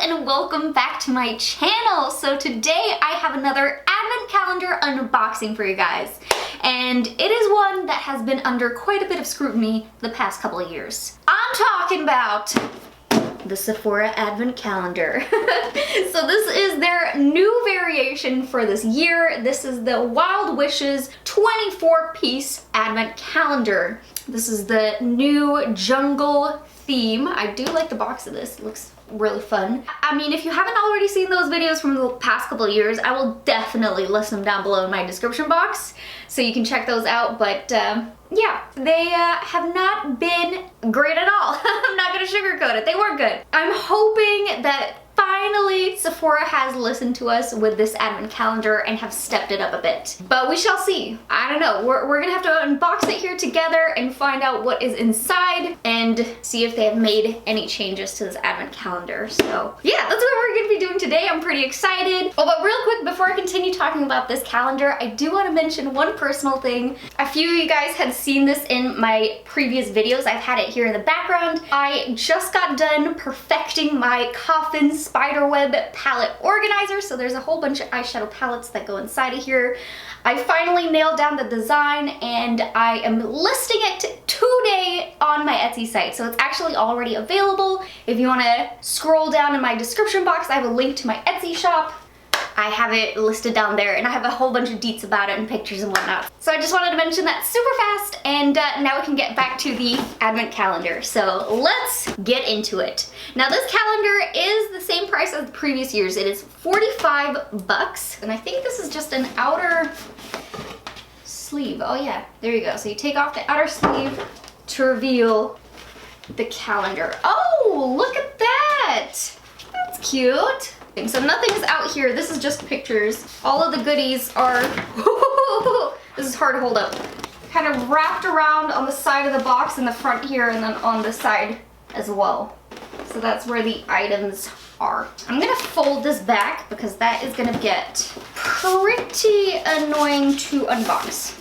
and welcome back to my channel. So today I have another advent calendar unboxing for you guys. And it is one that has been under quite a bit of scrutiny the past couple of years. I'm talking about the Sephora advent calendar. So this is their new variation for this year. This is the Wild Wishes 24-piece advent calendar. This is the new jungle theme. I do like the box of this. It looks really fun. I mean, if you haven't already seen those videos from the past couple of years, I will definitely list them down below in my description box so you can check those out. But yeah, they have not been great at all. I'm not gonna sugarcoat it. They weren't good. I'm hoping that finally Sephora has listened to us with this advent calendar and have stepped it up a bit. But we shall see. I don't know. We're gonna have to unbox it here together and find out what is inside and see if they have made any changes to this advent calendar. So yeah, that's what we're gonna be doing today. I'm pretty excited. Oh, but real quick, before I continue talking about this calendar, I do want to mention one personal thing. A few of you guys had seen this in my previous videos. I've had it here in the background. I just got done perfecting my Coffin Spiderweb palette organizer. So there's a whole bunch of eyeshadow palettes that go inside of here. I finally nailed down the design and I am listing it today on my Etsy site. So it's actually already available. If you want to scroll down in my description box, I have a link to my Etsy shop. I have it listed down there and I have a whole bunch of deets about it and pictures and whatnot. So I just wanted to mention that super fast, and now we can get back to the advent calendar. So let's get into it. Now this calendar is the same price as the previous years. It is 45 bucks, and I think this is just an outer sleeve. Oh yeah, there you go. So you take off the outer sleeve to reveal the calendar. Oh, look at that. That's cute. So nothing's out here. This is just pictures. All of the goodies are, this is hard to hold up, kind of wrapped around on the side of the box in the front here and then on the side as well. So that's where the items are. I'm gonna fold this back because that is gonna get pretty annoying to unbox.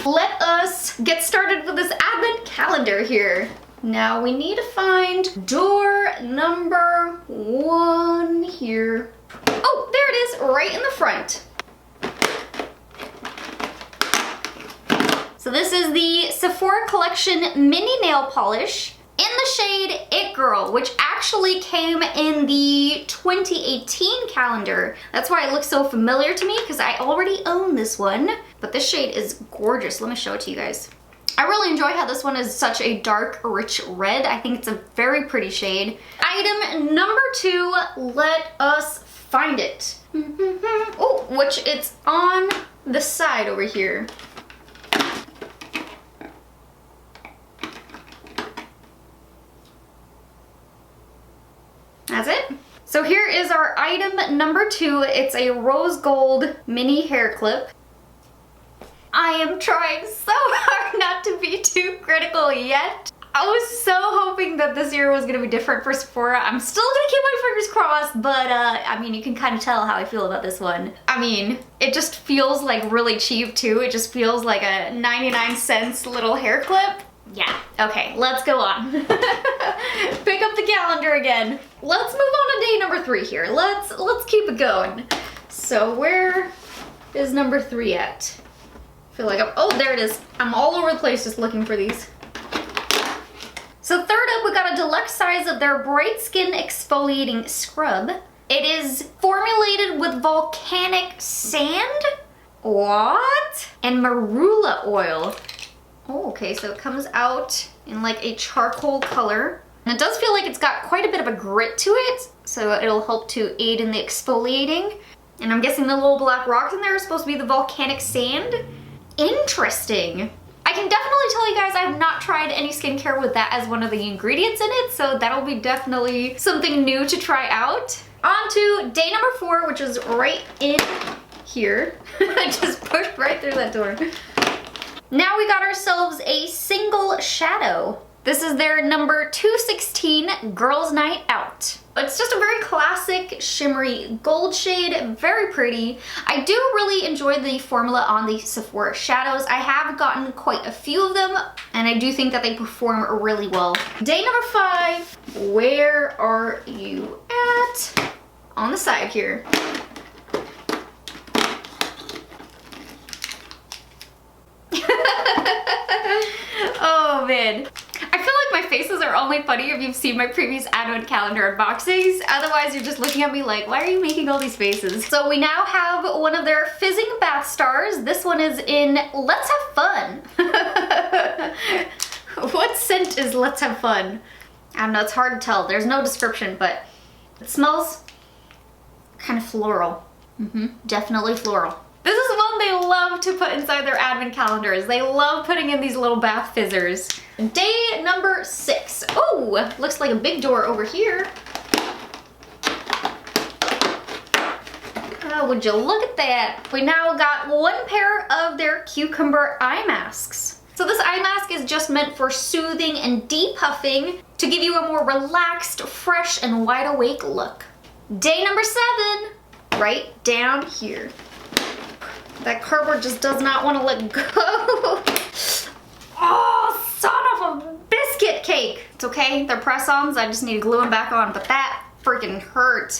Let us get started with this advent calendar here. Now we need to find door number 1 here. Oh, there it is, right in the front. So this is the Sephora Collection Mini Nail Polish in the shade It Girl, which actually came in the 2018 calendar. That's why it looks so familiar to me, because I already own this one. But this shade is gorgeous. Let me show it to you guys. I really enjoy how this one is such a dark, rich red. I think it's a very pretty shade. Item number 2, let us find it. Oh, which it's on the side over here. That's it. So here is our item number 2. It's a rose gold mini hair clip. I am trying so hard not to be too critical yet. I was so hoping that this year was gonna be different for Sephora. I'm still gonna keep my fingers crossed, but I mean, you can kind of tell how I feel about this one. I mean, it just feels like really cheap too. It just feels like a 99-cent little hair clip. Yeah, okay, let's go on. Pick up the calendar again. Let's move on to day number 3 here. Let's keep it going. So where is number 3 at? I feel like oh, there it is. I'm all over the place just looking for these. So third up, we got a deluxe size of their Bright Skin Exfoliating Scrub. It is formulated with volcanic sand? What? And marula oil. Oh, okay, so it comes out in like a charcoal color. And it does feel like it's got quite a bit of a grit to it, so it'll help to aid in the exfoliating. And I'm guessing the little black rocks in there are supposed to be the volcanic sand. Interesting. I can definitely tell you guys I have not tried any skincare with that as one of the ingredients in it, so that'll be definitely something new to try out. On to day number 4, which is right in here. I just pushed right through that door. Now we got ourselves a single shadow. This is their number 216 Girls Night Out. But it's just a very classic shimmery gold shade, very pretty. I do really enjoy the formula on the Sephora shadows. I have gotten quite a few of them, and I do think that they perform really well. Day number 5, where are you at? On the side here. Oh man. I feel like my faces are only funny if you've seen my previous advent calendar unboxings. Otherwise, you're just looking at me like, why are you making all these faces? So we now have one of their fizzing bath stars. This one is in Let's Have Fun. What scent is Let's Have Fun? I don't know, it's hard to tell. There's no description, but it smells kind of floral. Definitely floral. This is one they love to put inside their advent calendars. They love putting in these little bath fizzers. Day number 6. Oh, looks like a big door over here. Oh, would you look at that? We now got one pair of their cucumber eye masks. So this eye mask is just meant for soothing and depuffing to give you a more relaxed, fresh, and wide awake look. Day number 7, right down here. That cardboard just does not want to let go. Oh, son of a biscuit cake. It's okay, they're press-ons. I just need to glue them back on, but that freaking hurt.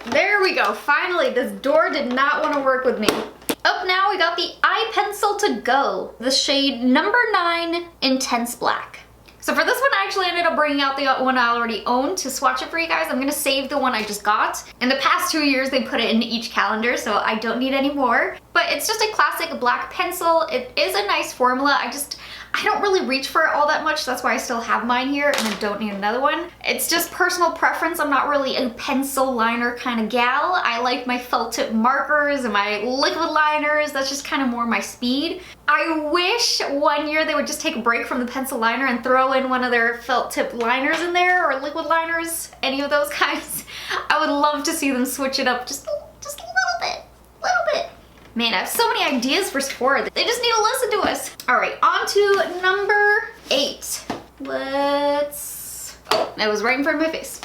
There we go. Finally, this door did not want to work with me. Up now, we got the eye pencil to go. The shade number 9, Intense Black. So for this one, I actually ended up bringing out the one I already owned to swatch it for you guys. I'm gonna save the one I just got. In the past 2 years, they put it in each calendar, so I don't need any more. But it's just a classic black pencil. It is a nice formula. I don't really reach for it all that much. That's why I still have mine here and I don't need another one. It's just personal preference. I'm not really a pencil liner kind of gal. I like my felt tip markers and my liquid liners. That's just kind of more my speed. I wish one year they would just take a break from the pencil liner and throw in one of their felt tip liners in there, or liquid liners, any of those kinds. I would love to see them switch it up just a little bit. Man, I have so many ideas for Sephora. They just need to listen to us. All right, on to number 8. Oh, that was right in front of my face.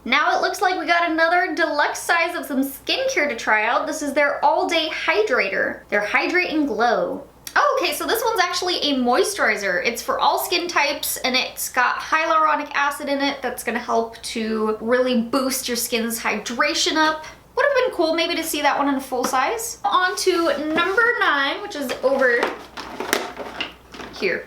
Now it looks like we got another deluxe size of some skincare to try out. This is their all-day hydrator, their Hydrate and Glow. Oh, okay, so this one's actually a moisturizer. It's for all skin types, and it's got hyaluronic acid in it that's gonna help to really boost your skin's hydration up. Would have been cool maybe to see that one in full size. On to number 9, which is over here.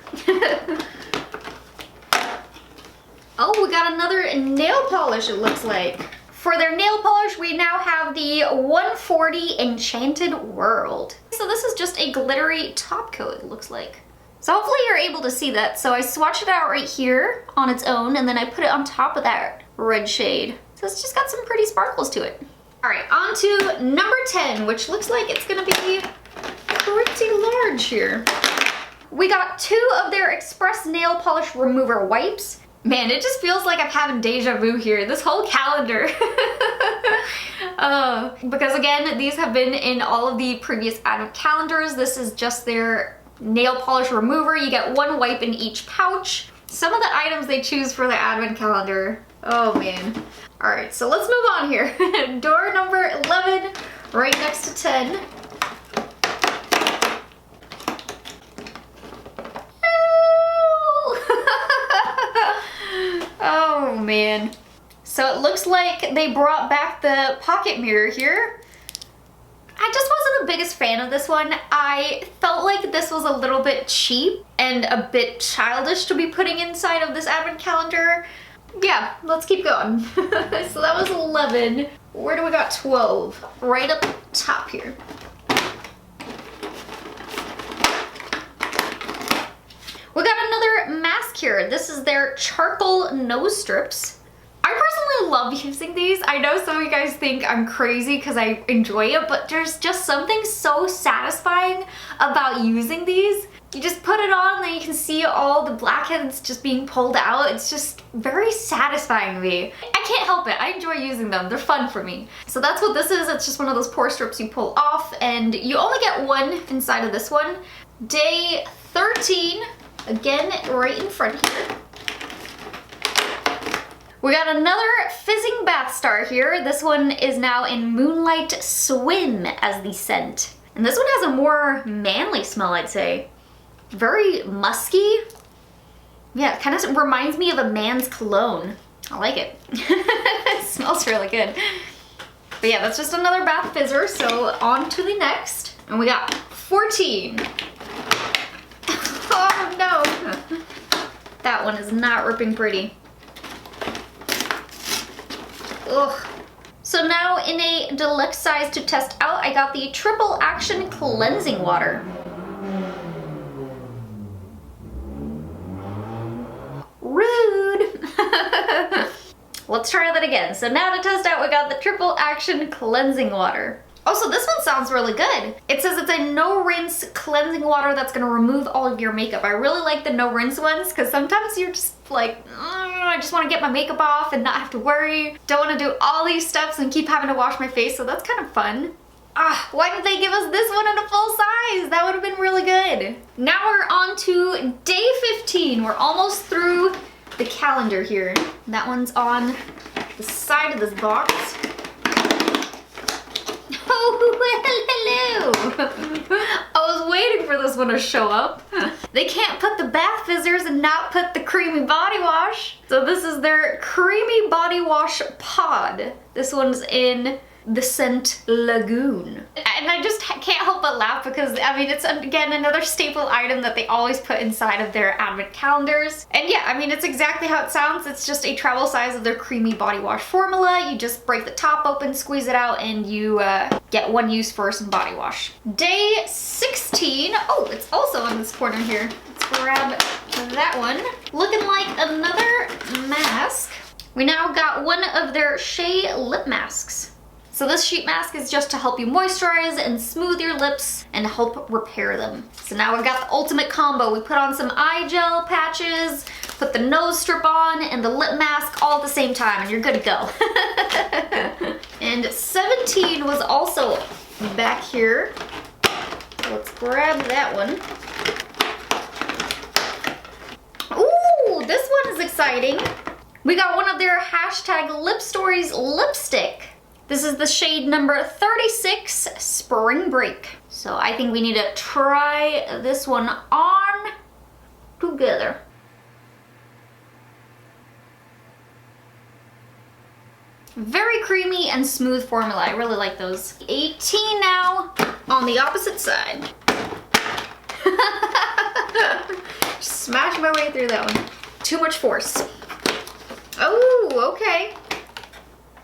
Oh, we got another nail polish, it looks like. For their nail polish, we now have the 140 Enchanted World. So this is just a glittery top coat, it looks like. So hopefully you're able to see that. So I swatched it out right here on its own, and then I put it on top of that red shade. So it's just got some pretty sparkles to it. All right, on to number 10, which looks like it's gonna be pretty large here. We got 2 of their Express Nail Polish Remover Wipes. Man, it just feels like I'm having deja vu here, this whole calendar. Because again, these have been in all of the previous advent calendars. This is just their nail polish remover. You get 1 wipe in each pouch. Some of the items they choose for the advent calendar. Oh man. All right, so let's move on here. Door number 11, right next to 10. Oh man. So it looks like they brought back the pocket mirror here. I just wasn't the biggest fan of this one. I felt like this was a little bit cheap and a bit childish to be putting inside of this advent calendar. Yeah, let's keep going. So that was 11. Where do we got 12? Right up top here. We got another mask here. This is their charcoal nose strips. I personally love using these. I know some of you guys think I'm crazy because I enjoy it, but there's just something so satisfying about using these. You just put it on and then you can see all the blackheads just being pulled out. It's just very satisfying to me. I can't help it. I enjoy using them. They're fun for me. So that's what this is. It's just one of those pore strips you pull off, and you only get 1 inside of this one. Day 13, again, right in front here. We got another fizzing bath star here. This one is now in Moonlight Swim as the scent. And this one has a more manly smell, I'd say. Very musky. Yeah, it kind of reminds me of a man's cologne. I like it. It smells really good. But yeah, that's just another bath fizzer, so on to the next. And we got 14. Oh no. That one is not ripping pretty. Ugh. So now in a deluxe size to test out, I got the Triple Action Cleansing Water. Rude. Let's try that again. So now to test out, we got the Triple Action Cleansing Water. Also, this one sounds really good. It says it's a no rinse cleansing water that's gonna remove all of your makeup. I really like the no rinse ones because sometimes you're just like, I just wanna get my makeup off and not have to worry. Don't wanna do all these steps and keep having to wash my face, so that's kind of fun. Why did they give us this one in a full size? That would have been really good. Now we're on to day 15. We're almost through the calendar here. That one's on the side of this box. Oh, hello! I was waiting for this one to show up. They can't put the bath fizzers and not put the creamy body wash. So this is their creamy body wash pod. This one's in the scent Lagoon. And I just can't help but laugh because, I mean, it's again another staple item that they always put inside of their advent calendars. And yeah, I mean, it's exactly how it sounds. It's just a travel size of their creamy body wash formula. You just break the top open, squeeze it out, and you get one use for some body wash. Day 16. Oh, it's also on this corner here. Let's grab that one. Looking like another mask. We now got one of their Shea lip masks. So this sheet mask is just to help you moisturize and smooth your lips and help repair them. So now we've got the ultimate combo. We put on some eye gel patches, put the nose strip on, and the lip mask all at the same time, and you're good to go. And 17 was also back here. So let's grab that one. Ooh, this one is exciting. We got one of their hashtag Lip Stories lipstick. This is the shade number 36, Spring Break. So I think we need to try this one on together. Very creamy and smooth formula. I really like those. 18 now on the opposite side. Smash my way through that one. Too much force. Oh, okay.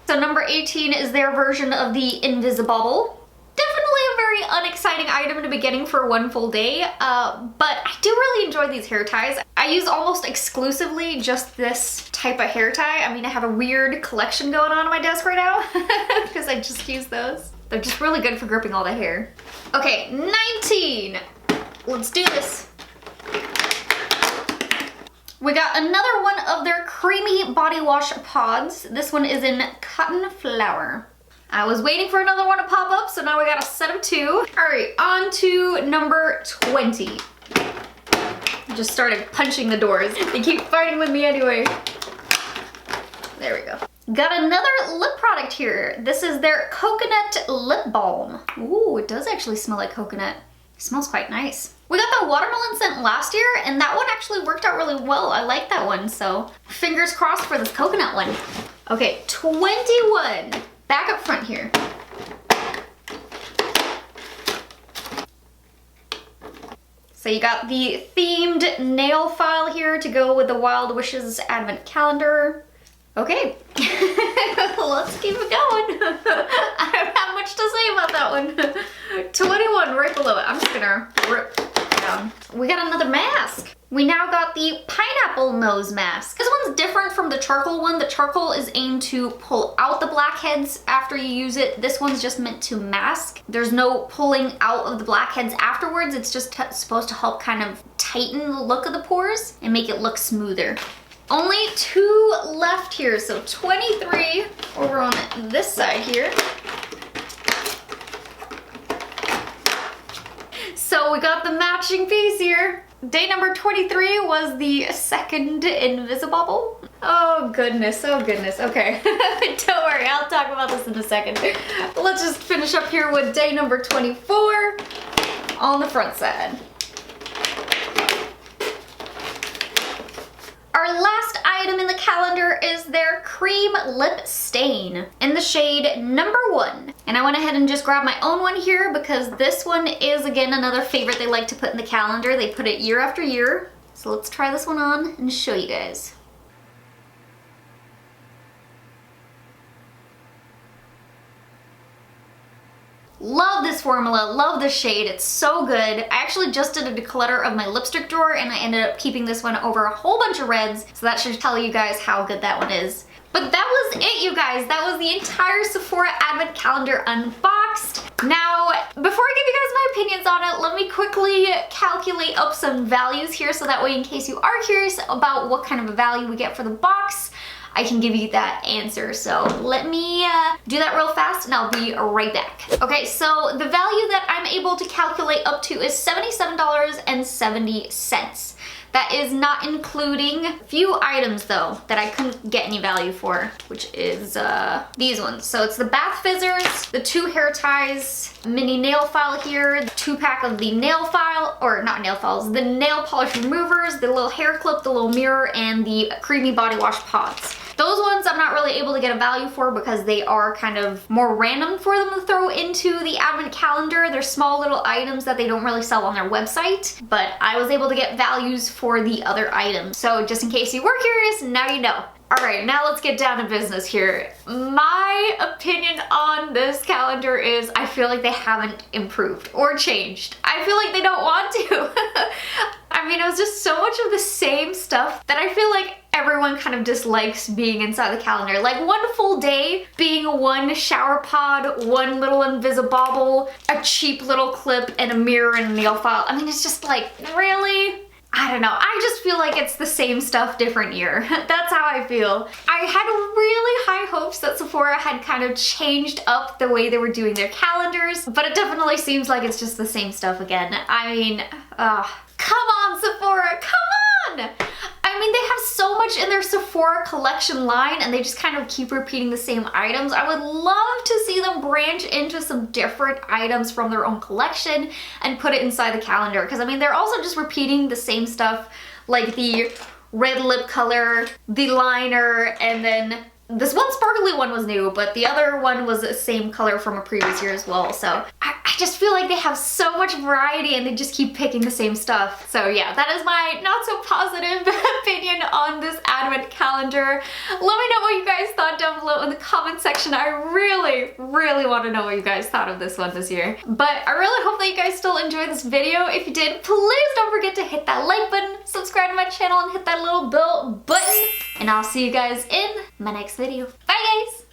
So number 18 is their version of the Invisibobble. Definitely a very unexciting item to be getting for one full day, but I do really enjoy these hair ties. I use almost exclusively just this type of hair tie. I mean, I have a weird collection going on my desk right now because I just use those. They're just really good for gripping all the hair. Okay, 19. Let's do this. We got another one of their creamy body wash pods. This one is in Cotton Flower. I was waiting for another one to pop up, so now we got a set of 2. All right, on to number 20. I just started punching the doors. They keep fighting with me anyway. There we go. Got another lip product here. This is their Coconut Lip Balm. Ooh, it does actually smell like coconut. It smells quite nice. We got the watermelon scent last year, and that one actually worked out really well. I like that one, so fingers crossed for this coconut one. Okay, 21. Back up front here. So you got the themed nail file here to go with the Wild Wishes Advent Calendar. Okay, let's keep it going. I don't have much to say about that one. 21 right below it. I'm just gonna rip down. We got another mask. We now got the pineapple nose mask. This one's different from the charcoal one. The charcoal is aimed to pull out the blackheads after you use it. This one's just meant to mask. There's no pulling out of the blackheads afterwards. It's just supposed to help kind of tighten the look of the pores and make it look smoother. Only 2 left here, so 23 over on this side here. So So we got the matching piece here. Day number 23 was the second Invisibobble. Oh goodness, oh goodness. Okay, don't worry, I'll talk about this in a second. Let's just finish up here with day number 24 on the front side. Our last item in the calendar is their cream lip stain in the shade number 1. And I went ahead and just grabbed my own one here because this one is, again, another favorite they like to put in the calendar. They put it year after year. So let's try this one on and show you guys. Love this formula, love this shade, it's so good. I actually just did a declutter of my lipstick drawer and I ended up keeping this one over a whole bunch of reds, so that should tell you guys how good that one is. But that was it, you guys. That was the entire Sephora Advent Calendar unboxed. Now, before I give you guys my opinions on it, let me quickly calculate up some values here so that way in case you are curious about what kind of a value we get for the box, I can give you that answer. So let me do that real fast and I'll be right back. Okay, so the value that I'm able to calculate up to is $77.70. That is not including a few items though that I couldn't get any value for, which is these ones. So it's the bath fizzers, the 2 hair ties, mini nail file here, the 2-pack of the nail file, or not nail files, the nail polish removers, the little hair clip, the little mirror, and the creamy body wash pods. Those ones I'm not really able to get a value for because they are kind of more random for them to throw into the advent calendar. They're small little items that they don't really sell on their website, but I was able to get values for the other items. So just in case you were curious, now you know. All right, now let's get down to business here. My opinion on this calendar is I feel like they haven't improved or changed. I feel like they don't want to. I mean, it was just so much of the same stuff that I feel like everyone kind of dislikes being inside the calendar. Like one full day being one shower pod, one little Invisibobble, a cheap little clip, and a mirror and a nail file. I mean, it's just like, really? I don't know, I just feel like it's the same stuff, different year. That's how I feel. I had really high hopes that Sephora had kind of changed up the way they were doing their calendars, but it definitely seems like it's just the same stuff again. I mean, come on Sephora, come on! I mean, they have so much in their Sephora collection line and they just kind of keep repeating the same items. I would love to see them branch into some different items from their own collection and put it inside the calendar. Because I mean, they're also just repeating the same stuff, like the red lip color, the liner, and then this one sparkly one was new, but the other one was the same color from a previous year as well. So I just feel like they have so much variety and they just keep picking the same stuff. So yeah, that is my not so positive opinion on this advent calendar. Let me know what you guys thought down below in the comment section. I really, really want to know what you guys thought of this one this year. But I really hope that you guys still enjoyed this video. If you did, please don't forget to hit that like button, subscribe to my channel, and hit that little bell button. And I'll see you guys in my next video. Bye guys!